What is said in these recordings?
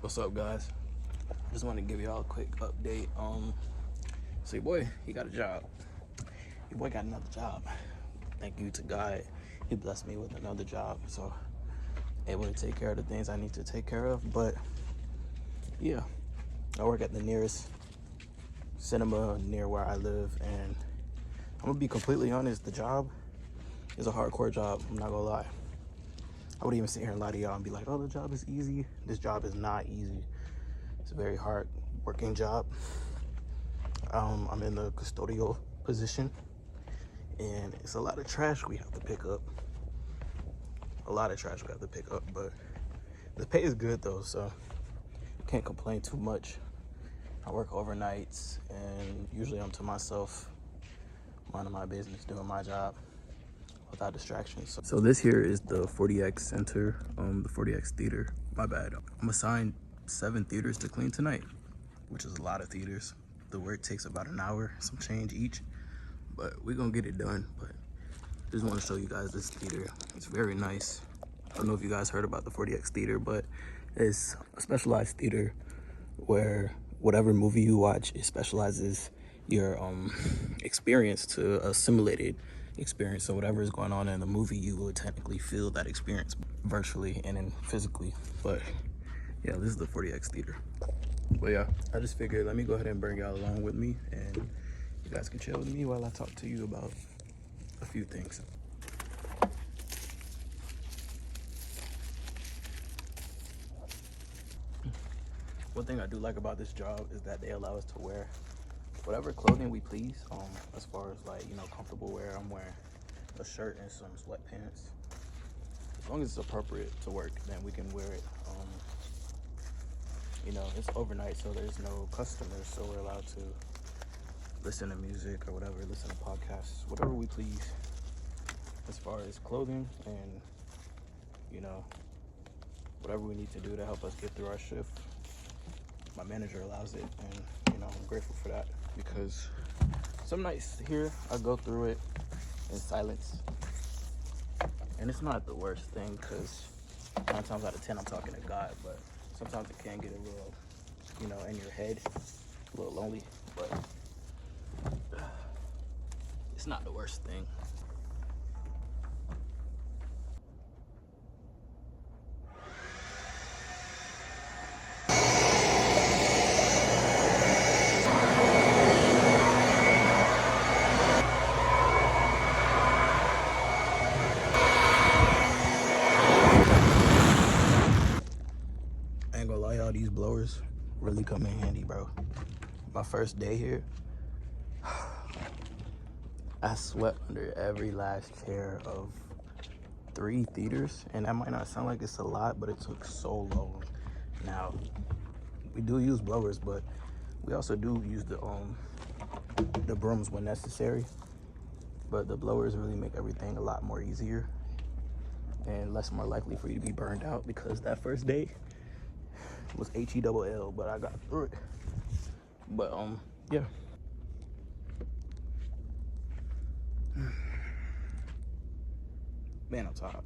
What's up, guys? Just want to give y'all a quick update. So your boy, he got a job. Your boy got another job. Thank you to God, he blessed me with another job, so able to take care of the things I need to take care of. But yeah, I work at the nearest cinema near where I live, and I'm gonna be completely honest. The job is a hardcore job. I'm not gonna lie. I would even sit here and lie to y'all and be like, "Oh, the job is easy." This job is not easy. It's a very hard working job. I'm in the custodial position, and it's a lot of trash we have to pick up. But the pay is good though, so can't complain too much. I work overnights, and usually I'm to myself, minding my business, doing my job without distractions. So this here is the 40X Center, the 40X Theater. My bad. I'm assigned 7 theaters to clean tonight, which is a lot of theaters. The work takes about an hour, some change each, but we're gonna get it done. But just want to show you guys this theater. It's very nice. I don't know if you guys heard about the 40X Theater, but it's a specialized theater where whatever movie you watch, it specializes your experience to a simulated experience. So whatever is going on in the movie, you will technically feel that experience virtually and then physically. But yeah, this is the 40X Theater. But yeah, I just figured let me go ahead and bring y'all along with me, and you guys can chill with me while I talk to you about a few things. One thing I do like about this job is that they allow us to wear whatever clothing we please. As far as like, comfortable wear, I'm wearing a shirt and some sweatpants. As long as it's appropriate to work, then we can wear it. It's overnight, so there's no customers, so we're allowed to listen to music or whatever, listen to podcasts, whatever we please, as far as clothing and, whatever we need to do to help us get through our shift. My manager allows it, and, I'm grateful for that, because some nights here, I go through it in silence, and it's not the worst thing, because 9 times out of 10, I'm talking to God, but sometimes it can get a little, in your head, a little lonely, but it's not the worst thing. I ain't gonna lie, y'all, these blowers really come in handy, bro. My first day here, I swept under every last chair of 3 theaters, and that might not sound like it's a lot, but it took so long. Now, we do use blowers, but we also do use the brooms when necessary. But the blowers really make everything a lot more easier and less more likely for you to be burned out, because that first day was HELL, but I got through it. But yeah. Man, I'm tired.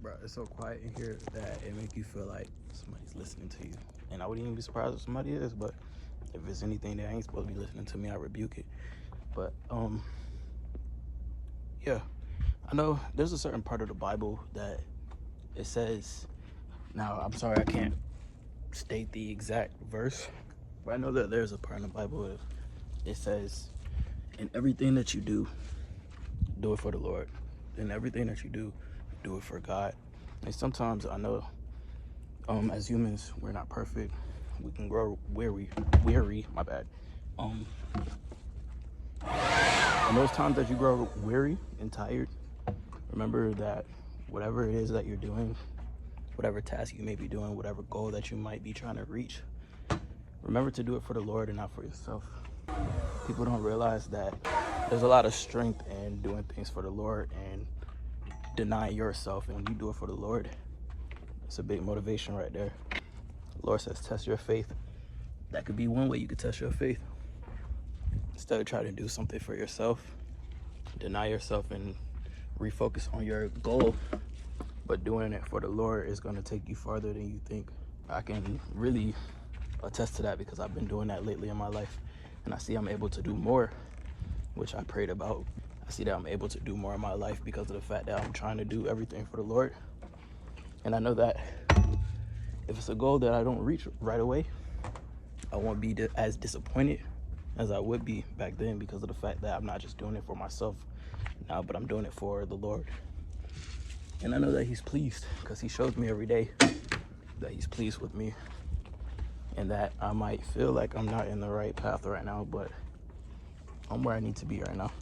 Bro, it's so quiet in here that it make you feel like somebody's listening to you. And I wouldn't even be surprised if somebody is, but if it's anything that ain't supposed to be listening to me, I rebuke it. But yeah, I know there's a certain part of the Bible that it says, now I'm sorry I can't state the exact verse, but I know that there's a part in the Bible where it says, in everything that you do it for the Lord. In everything that you do it for God. And sometimes I know as humans, we're not perfect. We can grow weary, my bad. And those times that you grow weary and tired, remember that whatever it is that you're doing, whatever task you may be doing, whatever goal that you might be trying to reach, remember to do it for the Lord and not for yourself. People don't realize that there's a lot of strength in doing things for the Lord and denying yourself. And when you do it for the Lord, it's a big motivation right there. The Lord says, test your faith. That could be one way you could test your faith. Instead of trying to do something for yourself, deny yourself and refocus on your goal, but doing it for the Lord is going to take you farther than you think. I can really attest to that because I've been doing that lately in my life, and I see I'm able to do more, which I prayed about. I see that I'm able to do more in my life because of the fact that I'm trying to do everything for the Lord. And I know that if it's a goal that I don't reach right away, I won't be as disappointed as I would be back then, because of the fact that I'm not just doing it for myself now, but I'm doing it for the Lord. And I know that he's pleased, because he shows me every day that he's pleased with me, and that I might feel like I'm not in the right path right now, but I'm where I need to be right now.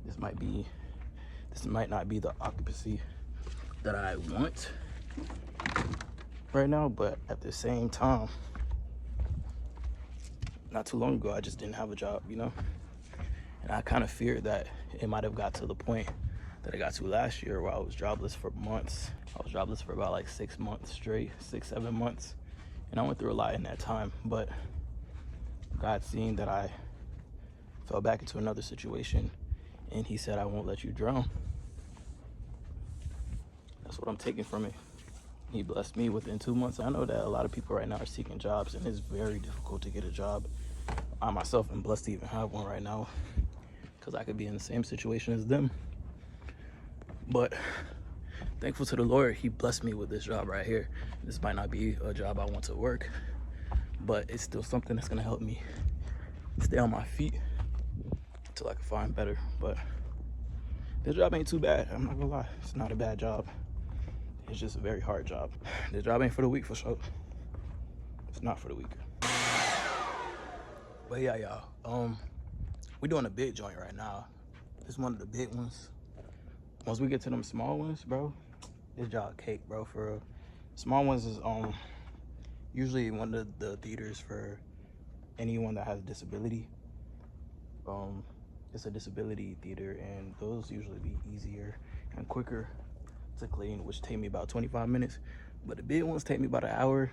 This might not be the occupancy that I want right now, but at the same time, not too long ago, I just didn't have a job, you know? And I kind of feared that it might have got to the point that I got to last year, where I was jobless for months. I was jobless for about like 6 months straight, 6-7 months. And I went through a lot in that time, but God, seeing that I fell back into another situation, and he said, I won't let you drown. That's what I'm taking from it. He blessed me within 2 months. I know that a lot of people right now are seeking jobs, and it's very difficult to get a job. I myself am blessed to even have one right now, because I could be in the same situation as them. But thankful to the Lord, he blessed me with this job right here. This might not be a job I want to work, but it's still something that's gonna help me stay on my feet until I can find better. But this job ain't too bad, I'm not gonna lie. It's not a bad job. It's just a very hard job. This job ain't for the weak, for sure. It's not for the weak. But yeah, y'all, we're doing a big joint right now. It's one of the big ones. Once we get to them small ones, bro, this job cake, bro, for real. Small ones is usually one of the theaters for anyone that has a disability. It's a disability theater, and those usually be easier and quicker to clean, which take me about 25 minutes. But the big ones take me about an hour,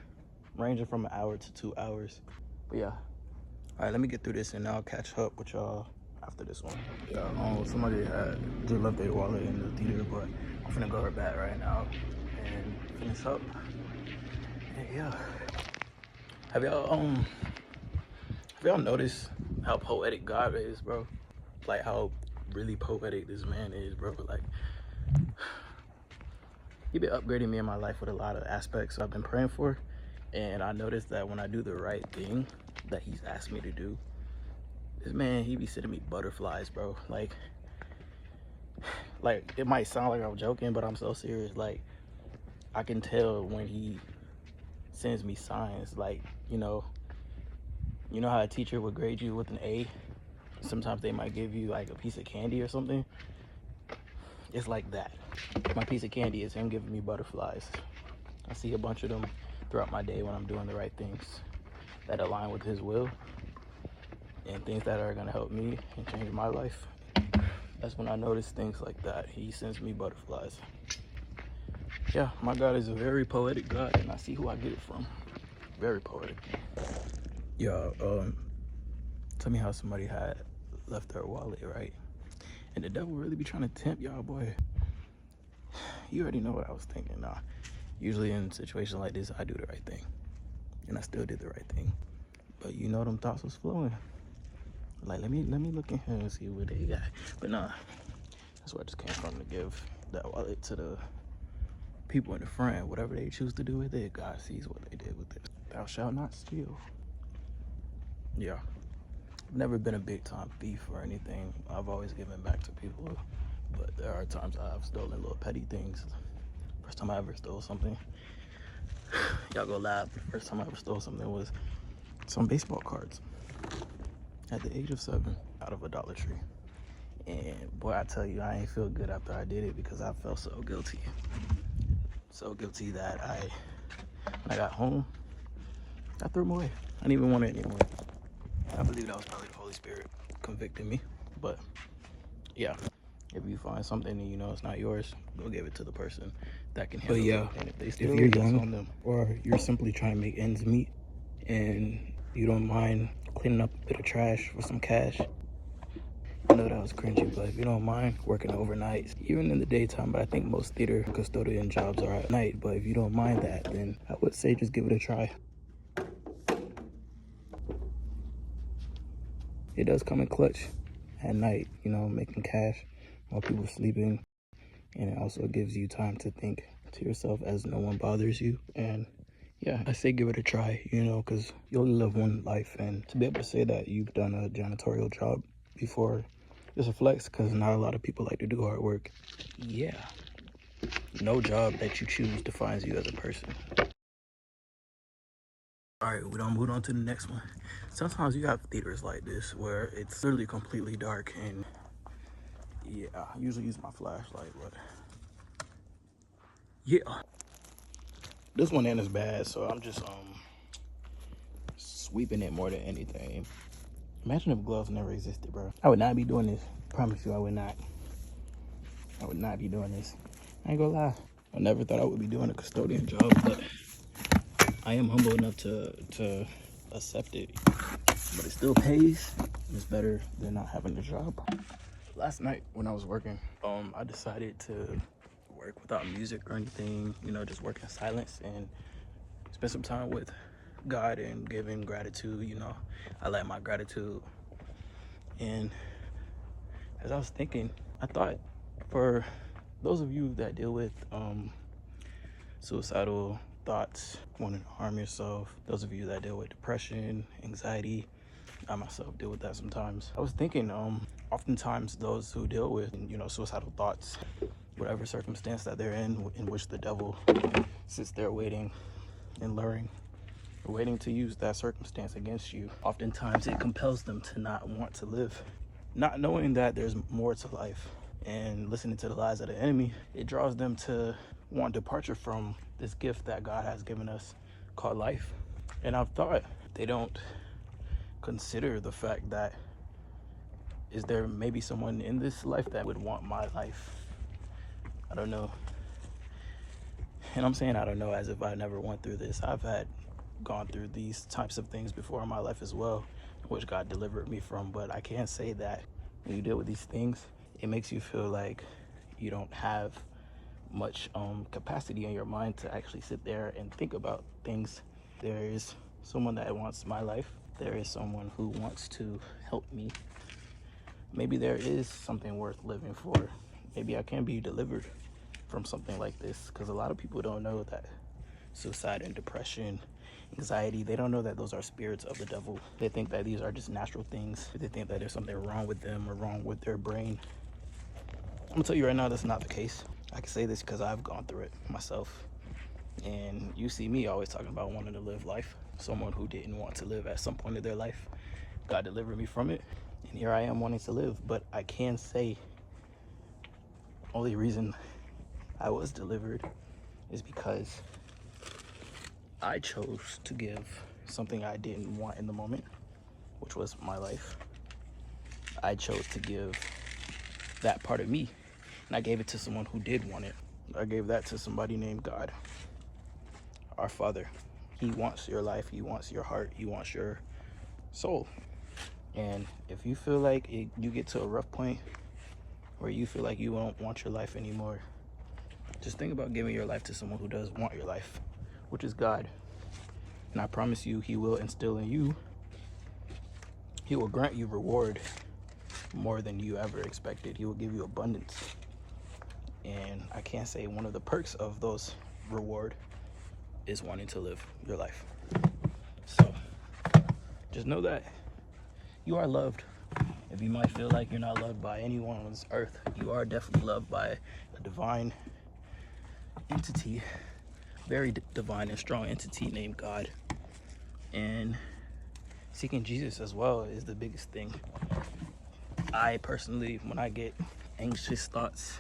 ranging from an hour to 2 hours. But yeah, all right, let me get through this and I'll catch up with y'all after this one. Yeah, somebody just left their wallet in the theater, but I'm finna go back right now and finish up. And yeah, have y'all noticed how poetic God is, bro? Like how really poetic this man is, bro. Like, he been upgrading me in my life with a lot of aspects I've been praying for, and I noticed that when I do the right thing that he's asked me to do, this man, he be sending me butterflies, bro. Like it might sound like I'm joking, but I'm so serious. Like, I can tell when he sends me signs. Like, you know how a teacher would grade you with an A? Sometimes they might give you like a piece of candy or something. It's like that. My piece of candy is him giving me butterflies. I see a bunch of them throughout my day when I'm doing the right things that align with his will and things that are gonna help me and change my life. That's when I notice things like that. He sends me butterflies. Yeah, my God is a very poetic God, and I see who I get it from. Very poetic. Yeah, tell me how somebody had left their wallet, right? And the devil really be trying to tempt y'all, boy. You already know what I was thinking. Nah, usually in situations like this, I do the right thing, and I still did the right thing. But you know, them thoughts was flowing. Like, let me look in here and see what they got. But nah, that's where I just came from, to give that wallet to the people in the front. Whatever they choose to do with it, God sees what they did with it. Thou shalt not steal. Yeah. I've never been a big time thief or anything. I've always given back to people, but there are times I've stolen little petty things. First time I ever stole something, y'all go laugh. First time I ever stole something was some baseball cards at the age of 7 out of a Dollar Tree. And boy, I tell you, I ain't feel good after I did it, because I felt so guilty. So guilty that when I got home, I threw them away. I didn't even want it anymore. I believe that was probably the Holy Spirit convicting me. But yeah, if you find something and you know it's not yours, go give it to the person that can handle it. And if they steal it, that's on them. Or you're simply trying to make ends meet and you don't mind cleaning up a bit of trash for some cash, I know that was cringy, but if you don't mind working overnights, even in the daytime, but I think most theater custodian jobs are at night, but if you don't mind that, then I would say just give it a try. It does come in clutch at night, you know, making cash while people sleeping, and it also gives you time to think to yourself as no one bothers you. And yeah, I say give it a try, you know, because you only live one life, and to be able to say that you've done a janitorial job before is a flex, because not a lot of people like to do hard work. Yeah, no job that you choose defines you as a person. All right, we don't move on to the next one. Sometimes you have theaters like this where it's literally completely dark, and yeah, I usually use my flashlight, but yeah. This one ain't as bad, so I'm just sweeping it more than anything. Imagine if gloves never existed, bro. I would not be doing this. Promise you, I would not. I would not be doing this. I ain't gonna lie. I never thought I would be doing a custodian job, but I am humble enough to accept it. But it still pays. It's better than not having a job. Last night when I was working, I decided to work without music or anything, you know, just work in silence and spend some time with God and giving gratitude. You know, I like my gratitude. And as I was thinking, I thought for those of you that deal with suicidal thoughts, wanting to harm yourself, those of you that deal with depression, anxiety, I myself deal with that sometimes. I was thinking, oftentimes those who deal with, you know, suicidal thoughts, whatever circumstance that they're in which the devil sits there waiting and luring, waiting to use that circumstance against you, oftentimes it compels them to not want to live. Not knowing that there's more to life and listening to the lies of the enemy, it draws them to want departure from this gift that God has given us called life. And I've thought they don't consider the fact that, is there maybe someone in this life that would want my life? I don't know. And I'm saying I don't know as if I never went through this. I've gone through these types of things before in my life as well, which God delivered me from. But I can't say that when you deal with these things, it makes you feel like you don't have much capacity in your mind to actually sit there and think about things. There is someone that wants my life. There is someone who wants to help me. Maybe there is something worth living for. Maybe I can be delivered from something like this, because a lot of people don't know that suicide and depression, anxiety, they don't know that those are spirits of the devil. They think that these are just natural things. They think that there's something wrong with them or wrong with their brain. I'm gonna tell you right now, that's not the case. I can say this because I've gone through it myself. And you see me always talking about wanting to live life. Someone who didn't want to live at some point of their life. God delivered me from it. And here I am wanting to live. But I can say only reason I was delivered is because I chose to give something I didn't want in the moment, which was my life. I chose to give that part of me, and I gave it to someone who did want it. I gave that to somebody named God, our Father. He wants your life, he wants your heart, he wants your soul. And if you feel like you get to a rough point where you feel like you don't want your life anymore, just think about giving your life to someone who does want your life, which is God. And I promise you, he will instill in you, he will grant you reward more than you ever expected. He will give you abundance. And I can't say one of the perks of those reward is wanting to live your life. So just know that you are loved. If you might feel like you're not loved by anyone on this earth, you are definitely loved by a divine entity, very divine and strong entity named God. And seeking Jesus as well is the biggest thing. I personally, when I get anxious thoughts,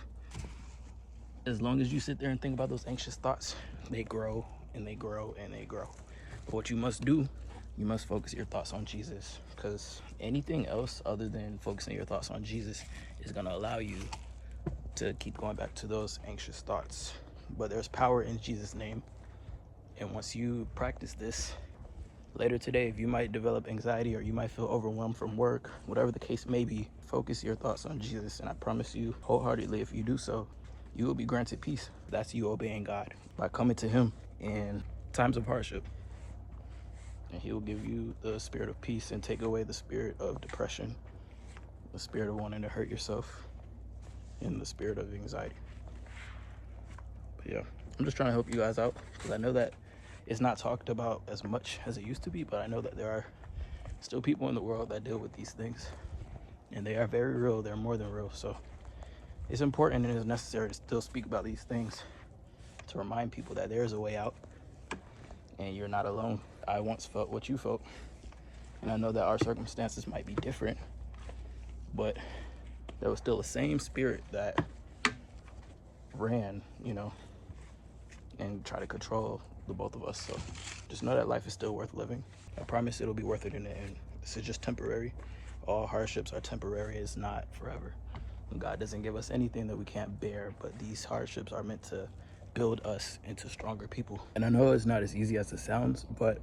as long as you sit there and think about those anxious thoughts, they grow and they grow and they grow. But what you must do, you must focus your thoughts on Jesus, because anything else other than focusing your thoughts on Jesus is going to allow you to keep going back to those anxious thoughts. But there's power in Jesus' name. And once you practice this, later today, if you might develop anxiety or you might feel overwhelmed from work, whatever the case may be, focus your thoughts on Jesus. And I promise you wholeheartedly, if you do so, you will be granted peace. That's you obeying God by coming to him in times of hardship. And he will give you the spirit of peace and take away the spirit of depression, the spirit of wanting to hurt yourself, and the spirit of anxiety. But yeah, I'm just trying to help you guys out because I know that it's not talked about as much as it used to be, but I know that there are still people in the world that deal with these things, and they are very real. They're more than real. So it's important and it's necessary to still speak about these things to remind people that there is a way out and you're not alone. I once felt what you felt, and I know that our circumstances might be different, but there was still the same spirit that ran, and try to control the both of us. So just know that life is still worth living. I promise it'll be worth it in the end. This is just temporary. All hardships are temporary. It's not forever. God doesn't give us anything that we can't bear, but these hardships are meant to build us into stronger people. And I know it's not as easy as it sounds, but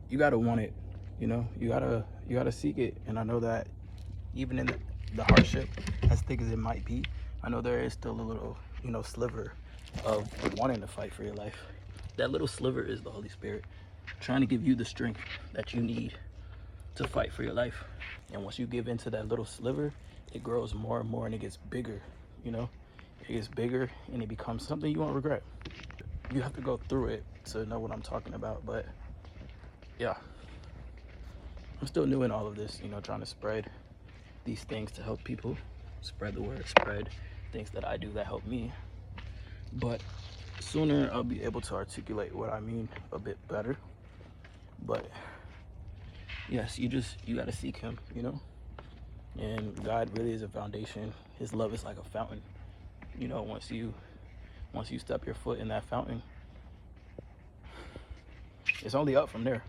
you gotta want it. You gotta seek it. And I know that even in the hardship, as thick as it might be, I know there is still a little, sliver of wanting to fight for your life. That little sliver is the Holy Spirit trying to give you the strength that you need to fight for your life. And once you give into that little sliver, it grows more and more and it gets bigger, It gets bigger and it becomes something you won't regret. You have to go through it to know what I'm talking about. But yeah, I'm still new in all of this, trying to spread these things to help people, spread the word, spread things that I do that help me. But sooner I'll be able to articulate what I mean a bit better. But yes, you gotta seek him, and God really is a foundation. His love is like a fountain. Once you step your foot in that fountain, it's only up from there.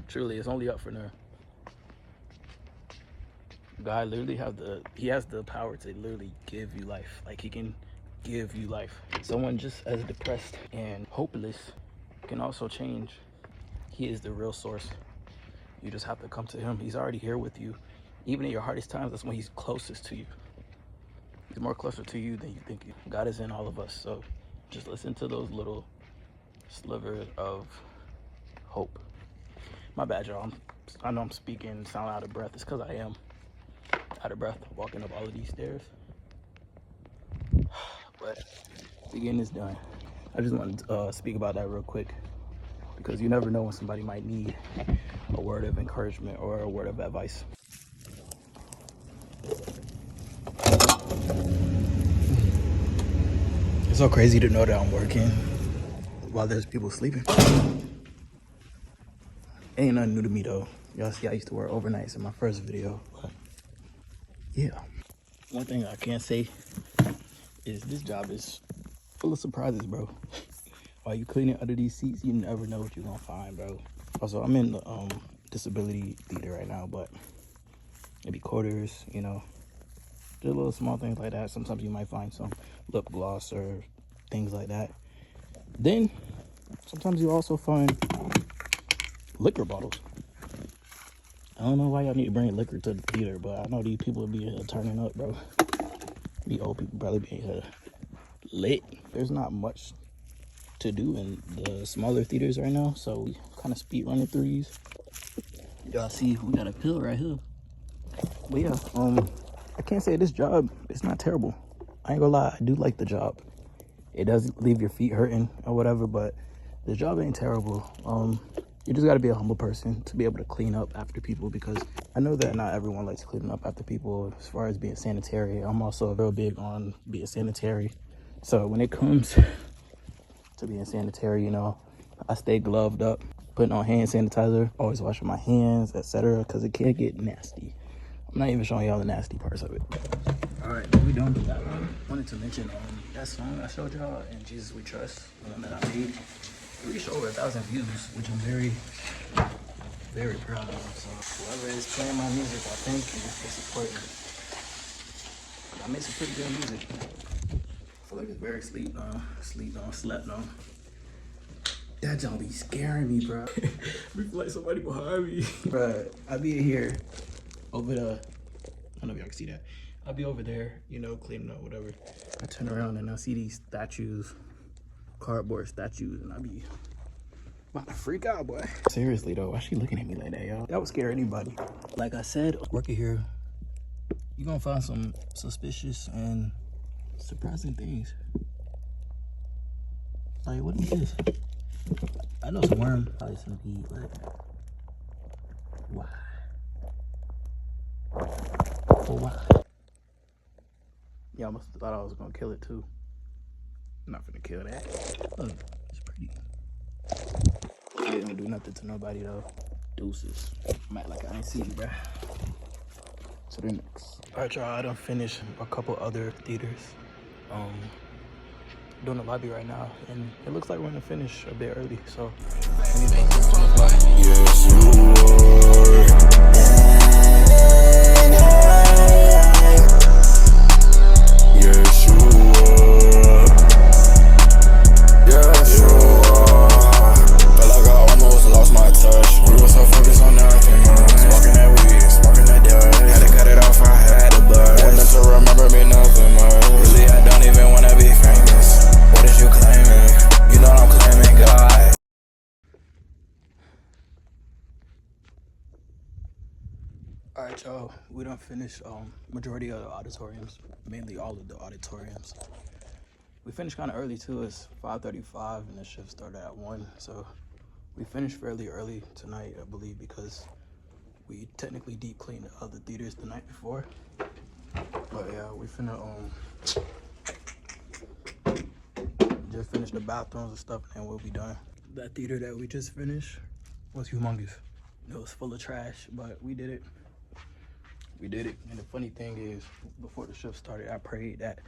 Truly, it's only up from there. God literally has the power to literally give you life. Like, he can give you life. Someone just as depressed and hopeless can also change. He is the real source. You just have to come to him. He's already here with you. Even in your hardest times, that's when he's closest to you. He's more closer to you than you think. God is in all of us. So just listen to those little slivers of hope. My bad, y'all. I know I'm speaking, sound out of breath. It's because I am out of breath walking up all of these stairs. But we getting this done. I just wanted to speak about that real quick, because you never know when somebody might need a word of encouragement or a word of advice. It's so crazy to know that I'm working while there's people sleeping. Ain't nothing new to me though. Y'all see I used to work overnights in my first video, but yeah. One thing I can say is this job is full of surprises, bro. While you cleaning under these seats, you never know what you're gonna find, bro. Also, I'm in the disability theater right now, but maybe quarters, just little small things like that. Sometimes you might find some lip gloss or things like that. Then sometimes you also find liquor bottles. I don't know why y'all need to bring liquor to the theater, but I know these people will be turning up, bro. The old people probably being here lit. There's not much to do in the smaller theaters right now, so we kind of speed running through these. Y'all see we got a pill right here. But yeah, I can't say this job is not terrible. I ain't gonna lie, I do like the job. It does leave your feet hurting or whatever, but the job ain't terrible. You just gotta be a humble person to be able to clean up after people, because I know that not everyone likes cleaning up after people. As far as being sanitary, I'm also real big on being sanitary. So when it comes to being sanitary, I stay gloved up, putting on hand sanitizer, always washing my hands, etc., because it can get nasty. I'm not even showing y'all the nasty parts of it. All right, we done with that one. Wanted to mention that song I showed y'all, "In Jesus We Trust," the one that I made. It reached over 1,000 views, which I'm very, very proud of. So whoever is playing my music, I thank you for supporting me. I made some pretty good music. I feel like it's very slept on. That don't be scaring me, bro. We feel like somebody behind me. Bro, I be in here over the, I don't know if y'all can see that. I'll be over there, you know, cleaning up, whatever. I turn around and I see these statues, cardboard statues, and I be about to freak out, boy. Seriously though, why she looking at me like that, y'all? That would scare anybody. Like I said, working here, you're gonna find some suspicious and surprising things. Like, what is this? I know some worm, probably some weed, but why? For why? Y'all must have thought I was gonna kill it too. I'm not gonna kill that. Look, it's pretty. I didn't do nothing to nobody though. Deuces. I'm act like I ain't see you, bruh. To the next. Alright, y'all, I done finished a couple other theaters. Doing the lobby right now, and it looks like we're gonna finish a bit early, so yes, you are. Yes, you are. Yes, you are. Felt like I almost lost my touch. We were so focused on nothing. Smoking that weed, smoking that dust. Had to cut it off, I had to buzz. Want them to remember me nothing much. Really, I don't even wanna be famous. What is you claiming? You know I'm claiming God. Alright, y'all, we done finished majority of the auditoriums, mainly all of the auditoriums. We finished kind of early too. It's 5:35 and the shift started at 1, so we finished fairly early tonight, I believe, because we technically deep cleaned the other theaters the night before. But yeah, we finna just finish the bathrooms and stuff, and we'll be done. That theater that we just finished was humongous. It was full of trash, but we did it. We did it. And the funny thing is, before the shift started, I prayed that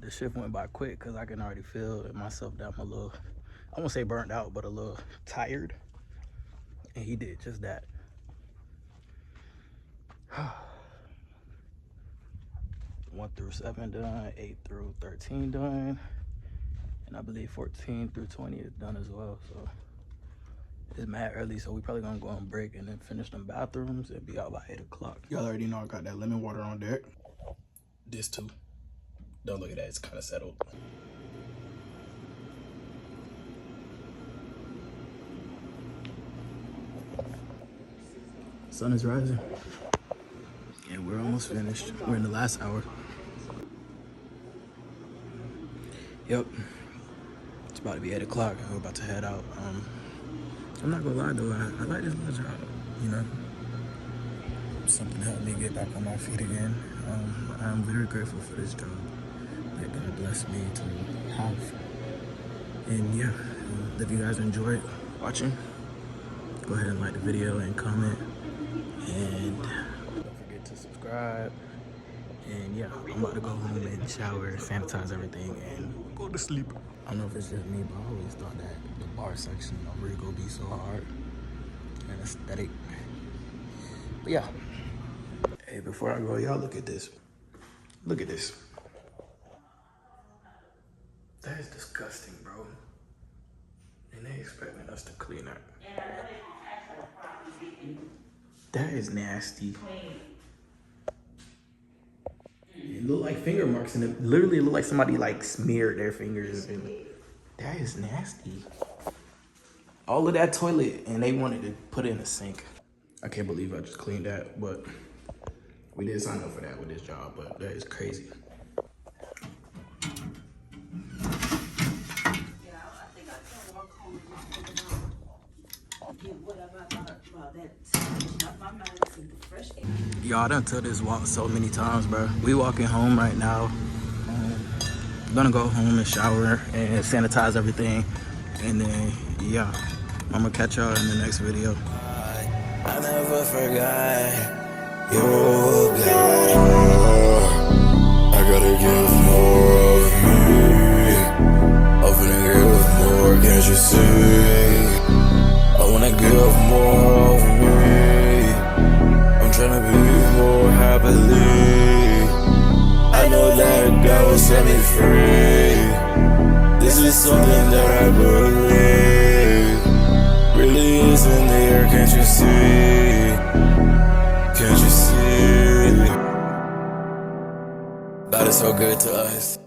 the shift went by quick, because I can already feel myself that I'm a little, I won't say burnt out, but a little tired. And he did just that. 1 through 7 done, 8 through 13 done, and I believe 14 through 20 is done as well. So it's mad early, so we probably gonna go on break and then finish them bathrooms and be out by 8 o'clock. Y'all already know I got that lemon water on deck. This too. Don't look at that, it's kind of settled. Sun is rising. And we're almost finished. We're in the last hour. Yep. It's about to be 8 o'clock and we're about to head out. I'm not gonna lie though, I like this little job, you know? Something helped me get back on my feet again. I'm very grateful for this job that God blessed me to have. And yeah, if you guys enjoyed watching, go ahead and like the video and comment. And don't forget to subscribe. And yeah, I'm about to go home and shower, sanitize everything, and go to sleep. I don't know if it's just me, but I always thought that the bar section of Rigo be so hard and aesthetic. But yeah. Hey, before I go, y'all look at this. Look at this. That is disgusting, bro. And they expecting us to clean up. That is nasty. It looked like finger marks, and it literally looked like somebody like smeared their fingers, and that is nasty. All of that toilet, and they wanted to put it in a sink. I can't believe I just cleaned that, but we did sign up for that with this job, but that is crazy. Y'all done took this walk so many times, bro. We walking home right now. I'm gonna go home and shower and sanitize everything, and then yeah, I'm gonna catch y'all in the next video. I never forgot you, God. I gotta give more of me. I'm gonna give more, can't you see? I wanna give more of me. I'm tryna be more happily. I know that God will set me free. This is something that I believe. really is in the air, can't you see? Can't you see? God is so good to us.